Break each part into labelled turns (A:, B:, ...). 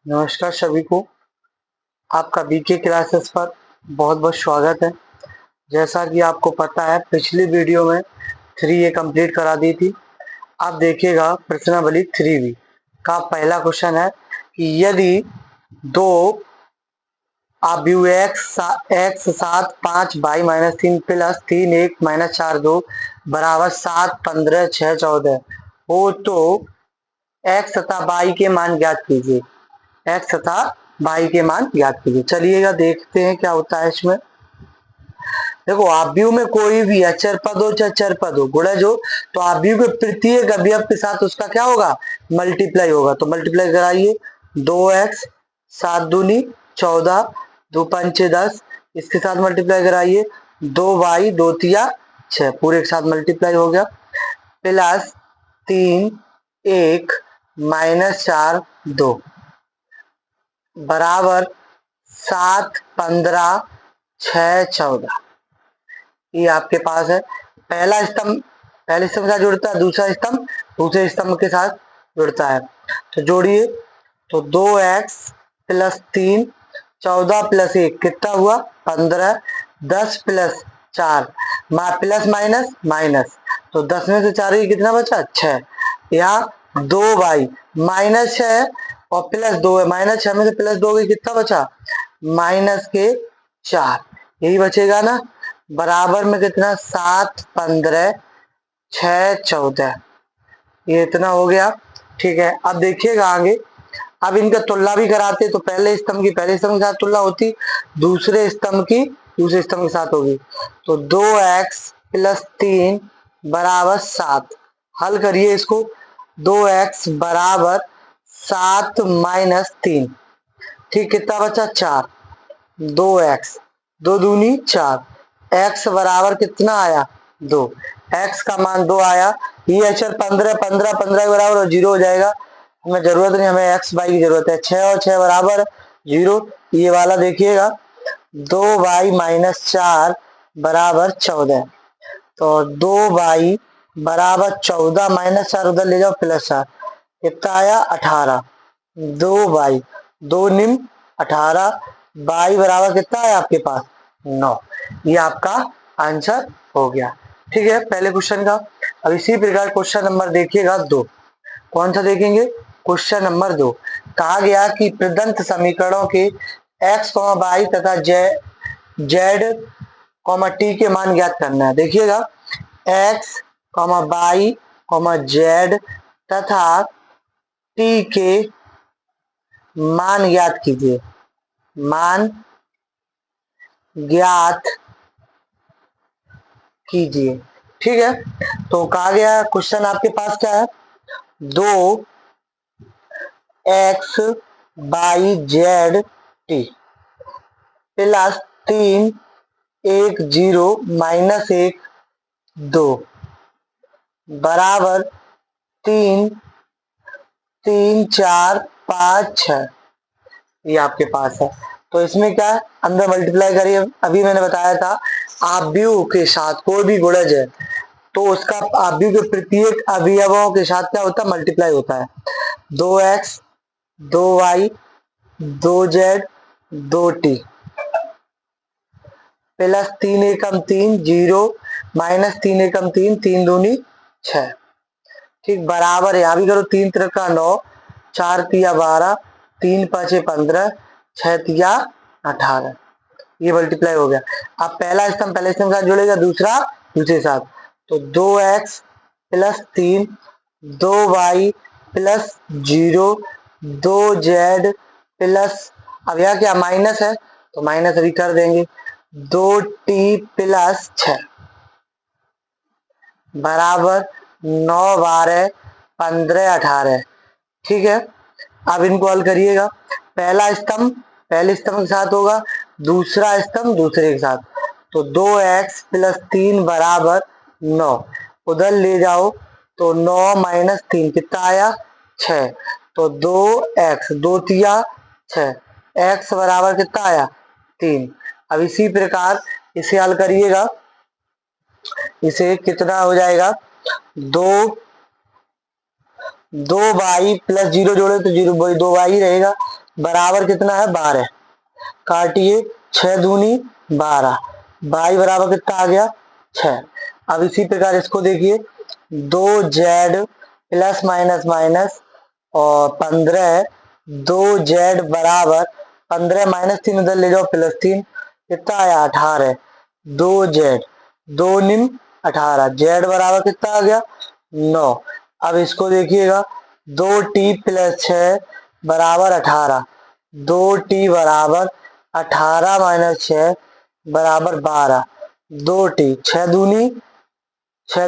A: नमस्कार सभी को। आपका बीके क्लासेस पर बहुत बहुत स्वागत है। जैसा कि आपको पता है पिछली वीडियो में 3A कंप्लीट करा दी थी। आप देखिएगा प्रश्नावली 3B का पहला क्वेश्चन है कि यदि दो एक्स 7 5 y-3 प्लस 3 1 - 4 2 बराबर 7 15 6 14 हो तो एक्स तथा वाई के मान ज्ञात कीजिए। एक्स तथा वाई के मान ज्ञात कीजिए। चलिएगा देखते हैं क्या होता है इसमें। देखो आव्यूह में कोई भी अचर पद हो चाहे चर पद हो, गुणज हो, तो आव्यूह के प्रत्येक अवयव के साथ उसका क्या होगा, मल्टीप्लाई होगा। तो मल्टीप्लाई कराइए। 2x 7 दूनी 14 2 पंचे 10, इसके साथ मल्टीप्लाई कराइए। 2y 2 तिया 6, पूरे के साथ मल्टीप्लाई हो गया। प्लस 3 1 -4 2 बराबर 7 15 6 14। ये आपके पास है। पहला स्तंभ पहले स्तंभ के साथ जुड़ता है, दूसरा स्तंभ दूसरे स्तंभ के साथ जुड़ता है। तो जोड़िए। तो 2x प्लस 3 14 प्लस 1 कितना हुआ 15, 10 प्लस 4 प्लस माइनस माइनस, तो 10 में से 4 कितना बचा 6। यहाँ 2y माइनस 6 और प्लस 2 है, -6 में से प्लस 2 कितना बचा -4, यही बचेगा ना। बराबर में कितना 7 15 6 14, ये इतना हो गया। ठीक है, अब देखिएगा आगे। अब इनका तुलना भी कराते, तो पहले स्तंभ की पहले स्तंभ के साथ तुलना होती, दूसरे स्तंभ की दूसरे स्तंभ के साथ होगी। तो 2x प्लस 3 बराबर 7, हल करिए इसको। 2x बराबर 7 -3, ठीक कितना बचा 4। 2x 2 दूनी 4, x बराबर कितना आया 2, x का मान 2 आया। ये अक्षर 15 15 15 के बराबर और 0 हो जाएगा, हमें जरूरत नहीं, हमें x y की जरूरत है। 6 और 6 बराबर 0, ये वाला देखिएगा। 2y -4 बराबर 14, तो 2y बराबर 14 -4 उधर ले जाओ +4, कितना आया 18। 2y 2 निम 18, y बराबर कितना है आपके पास 9। ये आपका आंसर हो गया। ठीक है पहले क्वेश्चन का। अब इसी प्रकार क्वेश्चन नंबर देखिएगा 2। कौन सा देखेंगे, क्वेश्चन नंबर 2। कहा गया कि प्रदत्त समीकरणों के x, y तथा z, t के मान ज्ञात करना है। देखिएगा x, y, z तथा t के मान ज्ञात कीजिए। मान ज्ञात कीजिए। ठीक है, तो कहा गया क्वेश्चन आपके पास क्या है, 2x y z t plus 3 1 0 -1 2 बराबर 3 3 4 5 6, ये आपके पास है। तो इसमें क्या है, अंदर मल्टीप्लाई करिए। अभी मैंने बताया था आव्यूह के साथ कोई भी गुणज है तो उसका आव्यूह के प्रत्येक अवयवों के साथ क्या होता है, मल्टीप्लाई होता है। 2x 2y 2z 2t plus 3 एकम 3 0 -3 एकम 3 3 दूनी 6, ठीक बराबर है। यहाँ भी करो 3 त्रिका 9 4 तिया 12 3 5 15 6 तिया 18, ये मल्टीप्लाई हो गया। अब पहला स्तंभ पहले स्तंभ के साथ जुड़ेगा, दूसरा दूसरे साथ। तो 2x plus 3 2y plus 0 2z plus, अब यहाँ क्या माइनस है तो माइनस अभी कर देंगे, 2t प्लस 6 बराबर 9 12 15 18, ठीक है। अब इनको हल करिएगा। पहला स्तंभ पहले स्तंभ के साथ होगा, दूसरा स्तंभ दूसरे के साथ। तो 2x प्लस 3 बराबर 9, उधर ले जाओ तो 9 -3 कितना आया 6, तो 2x 2 तिया 6, x बराबर कितना आया 3। अब इसी प्रकार इसे हल करिएगा, इसे कितना हो जाएगा 2 2y प्लस 0 जोड़े तो 2y रहेगा, बराबर कितना है 12। काटिए, 6 दूनी 12, y बराबर कितना आ गया 6। अब इसी प्रकार इसको देखिए, 2z प्लस माइनस माइनस और 15, 2z बराबर 15 माइनस 3 उधर ले जाओ प्लस 3, कितना आया 18। 2z 2 निम 18, z बराबर कितना आ गया 9। अब इसको देखिएगा, 2t प्लस 6 बराबर 18, 2t बराबर 18 माइनस 6 बराबर 12, 2t 6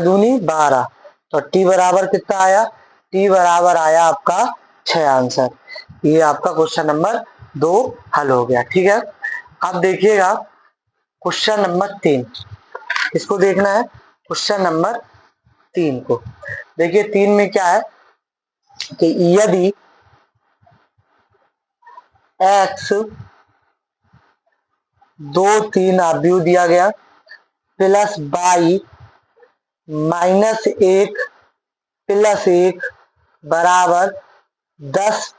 A: दूनी 12, तो t बराबर कितना आया, t बराबर आया आपका 6 आंसर। ये आपका क्वेश्चन नंबर 2 हल हो गया। ठीक है, अब देखिएगा क्वेश्चन नंबर 3, इसको देखना है क्वेश्चन नंबर 3 को। देखिए 3 में क्या है कि यदि x 2 3 अवयव दिया गया प्लस y -1 प्लस 1 बराबर 10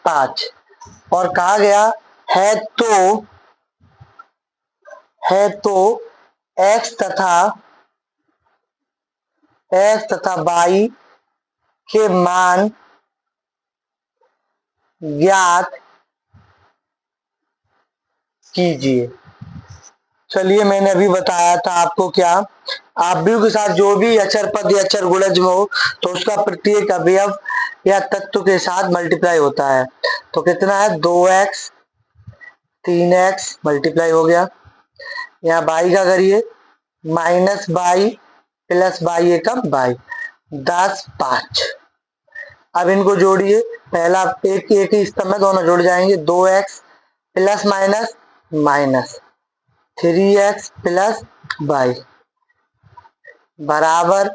A: 5 और कहा गया है तो x तथा y के मान ज्ञात कीजिए। चलिए, मैंने अभी बताया था आपको क्या, अवयव के साथ जो भी अचर पद या अचर गुणज हो तो उसका प्रत्येक अवयव या तत्व के साथ मल्टीप्लाई होता है। तो कितना है 2x 3x मल्टीप्लाई हो गया, यहाँ y का करिए -y प्लस y एकम y 10 5। अब इनको जोड़िए, पहला एक ही स्तंभ में दोनों जुड़ जाएंगे, 2x plus minus minus 3x plus y बराबर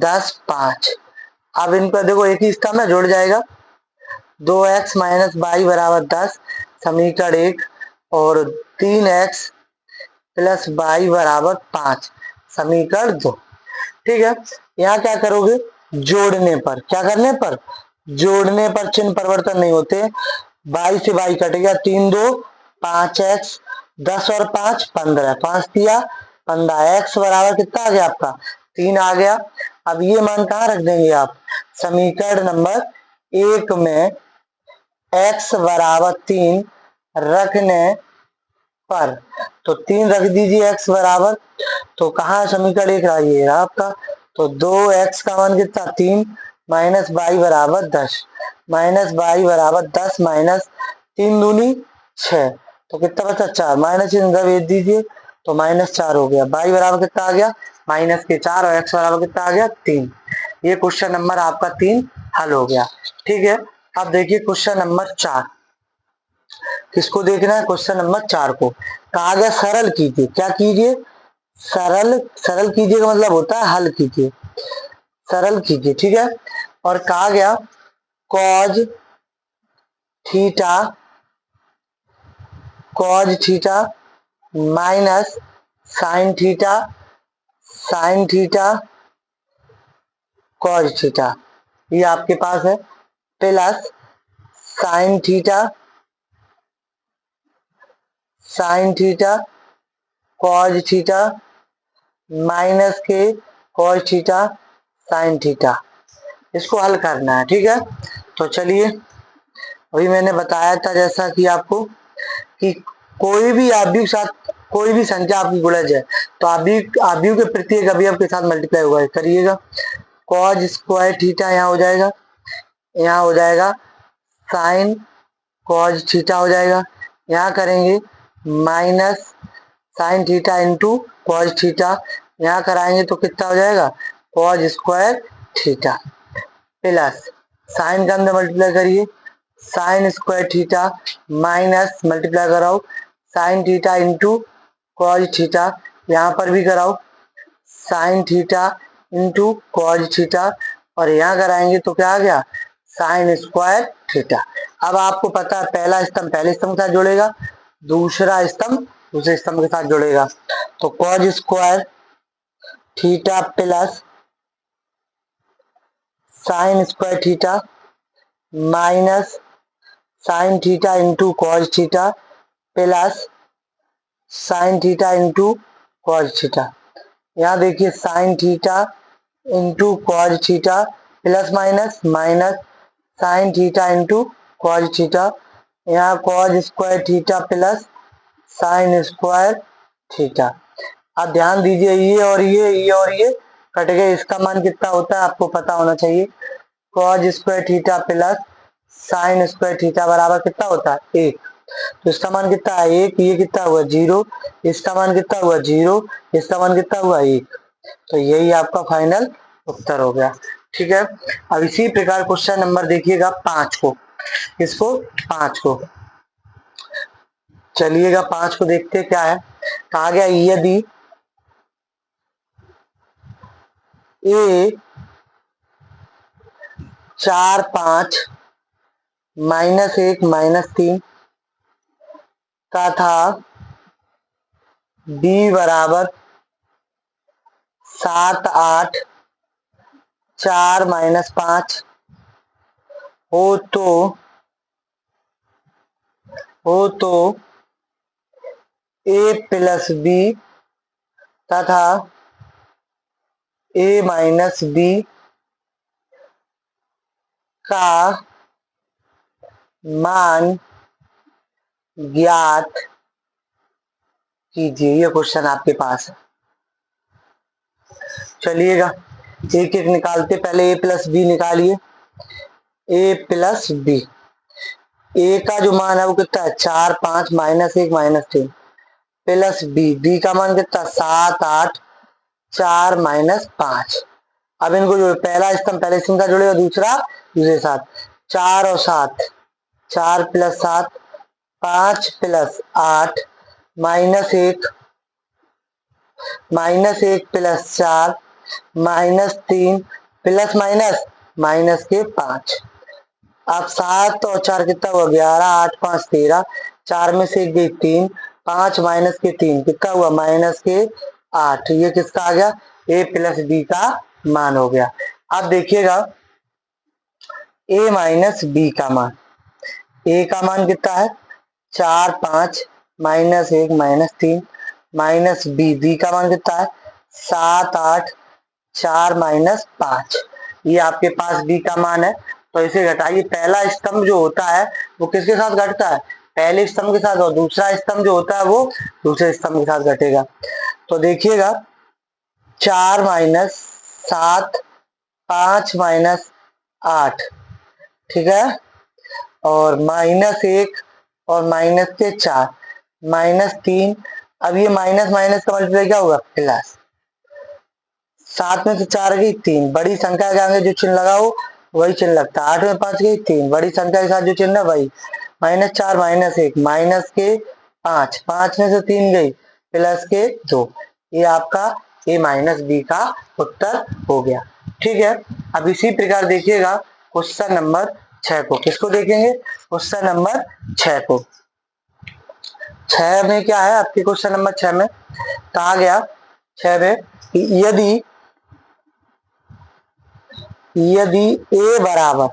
A: 10 5। अब इन पर देखो एक ही स्तंभ में जुड़ जाएगा, 2x माइनस y बराबर 10 समीकरण 1 और 3x प्लस y बराबर 5 समीकरण 2। ठीक है, यहाँ क्या करोगे, जोड़ने पर, क्या करने पर, जोड़ने पर चिन्ह परिवर्तन नहीं होते, y से y कट गया, 3 2 5x 10 और 5 15, 5 दिया 15, x बराबर कितना आ गया आपका 3 आ गया। अब ये मान कहाँ रख देंगे आप, समीकरण नंबर 1 में x बराबर 3 रखने पर, तो 3 रख दीजिए x बराबर, तो कहाँ समीकरण 1 आइए आपका, तो 2x का मान कितना 3 माइनस y बराबर 10, माइनस y बराबर 10 माइनस 3 दूनी 6, तो कितना बचा 4, माइनस इधर भेज दीजिए तो -4 हो गया, y बराबर कितना आ गया -4 और x बराबर कितना आ गया 3। ये क्वेश्चन नंबर आपका 3 हल हो गया। ठीक है, अब देखिए क्वेश्चन नंबर 4, किसको देखना है, क्वेश्चन नंबर 4 को। कहा गया सरल कीजिए, क्या कीजिए, सरल कीजिए का मतलब होता है हल कीजिए, सरल कीजिए। ठीक है, और कहा गया cos theta minus sine theta cos theta, ये आपके पास है, plus sine theta cos theta minus के कॉज थीटा साइन थीटा, इसको हल करना है। ठीक है, तो चलिए, अभी मैंने बताया था जैसा कि आपको कि कोई भी अवयव साथ कोई भी संख्या आपकी गुणज है तो अवयव के प्रत्येक अवयव के साथ मल्टीप्लाई होगा, करिएगा, कॉज स्क्वायर थीटा यहाँ हो जाएगा, यहाँ हो जाएगा साइन कॉज थीटा हो जाएगा, यहाँ करेंगे minus sine theta into cos theta, यहाँ कराएंगे तो कितना हो जाएगा cos square theta, plus sine का अंदर मल्टीप्लाई करिए sine square theta minus multiply कराओ sine theta into cos theta, यहाँ पर भी कराओ sine theta into cos theta, और यहाँ कराएंगे तो क्या आ गया साइन स्क्वायर थीटा। अब आपको पता है पहला स्तंभ पहले स्तंभ के साथ जुड़ेगा, दूसरा स्तंभ दूसरे स्तंभ के साथ जुड़ेगा, तो cos square theta plus sine square theta minus sine theta into cos theta plus sine theta into cos theta. यहाँ देखिए sine theta into cos theta plus minus minus sine theta into cos theta, यहाँ cos square theta plus sine square theta. अब ध्यान दीजिए ये और ये cut गए, इसका मान कितना होता है आपको पता होना चाहिए। Cos square theta plus sine square theta बराबर कितना होता है 1। तो इसका मान कितना है 1, ये कितना हुआ 0, इसका मान कितना हुआ 0, इसका मान कितना हुआ 1। तो यही आपका फाइनल उत्तर हो गया। ठीक है, अब इसी प्रकार क्वेश्चन नंबर देखिएगा 5 को, इसको 5 को चलिएगा 5 को देखते क्या है। कहा गया यदि ए 4 5 -1 -3 तथा बी बराबर 7 8 4 -5 हो तो ए प्लस बी तथा ए माइनस बी का मान ज्ञात कीजिए। ये क्वेश्चन आपके पास है। चलिएगा एक एक निकालते, पहले ए प्लस बी निकालिए। ए प्लस बी, ए का जो मान है वो कितना है 4 5 -1 -3 प्लस बी का मान कितना 7 8 4 -5। अब इनको जो पहला स्तंभ पहले स्तंभ का जोड़ेगा, दूसरा दूसरे साथ, 4 और 7, 4 + 7 5 + 8 -1 + 4 -3 प्लस माइनस माइनस के 5। अब 7 और 4 कितना हुआ 11 8 5 13, 4 में से 1 गई 3, 5 माइनस के 3 कितना हुआ माइनस के 8। ये किसका आ गया ए प्लस बी का मान हो गया। अब देखिएगा ए माइनस बी का मान, ए का मान कितना है 4 5 -1 -3 माइनस बी का मान कितना है 7 8 4 -5। ये आपके पास बी का मान है, तो इसे घटाइए। पहला स्तंभ जो होता है वो किसके साथ घटता है पहले स्तंभ के साथ, और दूसरा स्तंभ जो होता है वो दूसरे स्तंभ के साथ घटेगा। तो देखिएगा 4 -7 5 -8, ठीक है, और -1 और माइनस के 4 -3। अब ये माइनस माइनस का मल्टीप्लाई क्या होगा प्लस, 7 में से 4 गई 3, बड़ी संख्या के आगे जो चिन्ह लगा हो वही चिन्ह लगता है। 8 में 5 गई 3, बड़ी संख्या के साथ जो चिन्ह है वही, -4 -1 माइनस के 5, 5 में से 3 गई प्लस के 2। ये आपका ए माइनस बी का उत्तर हो गया। ठीक है, अब इसी प्रकार देखिएगा क्वेश्चन नंबर 6 को। किसको देखेंगे क्वेश्चन नंबर 6 को। 6 में क्या है आपके क्वेश्चन नंबर 6 में कहा गया 6 में यदि ए बराबर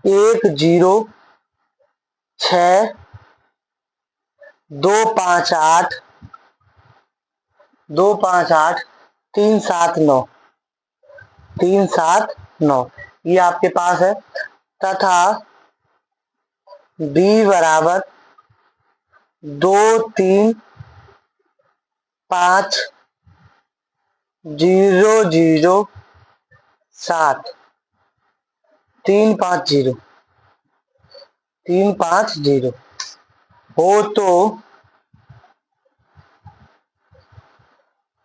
A: 1 0 6 2 5 8 3 7 9 ये आपके पास है, तथा बी बराबर 2 3 5 0 0 7 3 5 0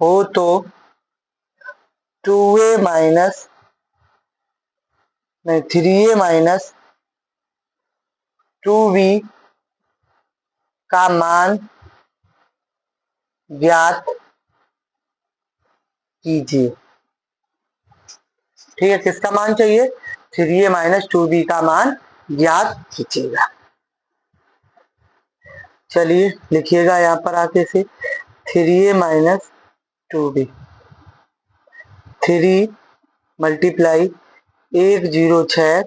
A: हो तो 2a माइनस नहीं 3a माइनस 2b का मान ज्ञात कीजिए। ठीक है, किसका मान चाहिए 3a माइनस 2b का मान ज्ञात कीजिएगा। चलिए लिखिएगा यहाँ पर आके से 3a minus 2b, 3 multiply 106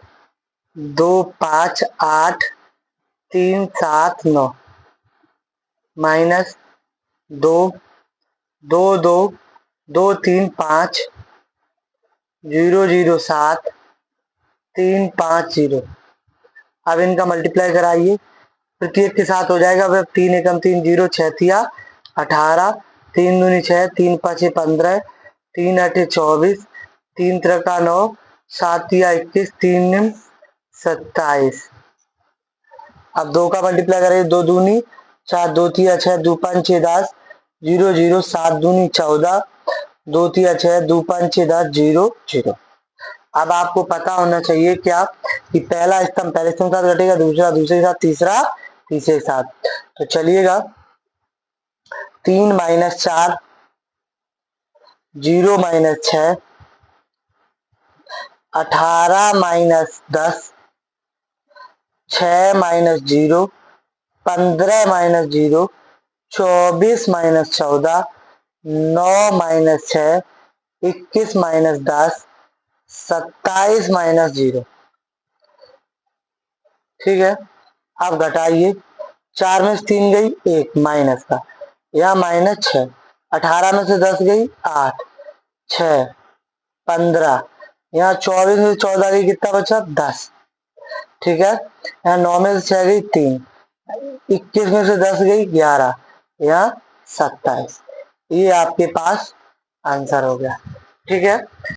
A: 258 379 minus 2 2 2 2 3 5 0 0 7 3 5 0। अब इनका मल्टीप्लाई कराइए, प्रत्येक के साथ हो जाएगा। अब 3 एकम 3 0 6 तिया 18 3 दूनी 6 3 5 15 3 8 24 3 त्रिका 9 7 तिया 21 3 निम 27। अब 2 का मल्टीप्लाई करेंगे, 2 दूनी 4 2 तिया 6 2 5 6 10 0 0 7 दूनी 14 2 तिया 6 2 5 6 10 0 0। अब आपको पता होना चाहिए क्या कि पहला स्तंभ पहले स्तंभ के साथ घटेगा, दूसरा दूसरे के साथ, तीसरा तीसरे के साथ। तो चलिएगा 3 minus 4 0 minus 6 18 minus 10 6 minus 0 15 minus 0 24 minus 14 9 minus 6 21 minus 10 27 minus 0। ठीक है, अब घटाइए, 4 में से 3 गई 1 माइनस का, यहाँ माइनस 6 18 में से 10 गई 8 6 15 यहाँ 24 में से 14 गई, कितना बचा 10। ठीक है, यहाँ 9 में से 6 गई 3 21 में से 10 गई 11 यहाँ 27। ये आपके पास आंसर हो गया। ठीक है।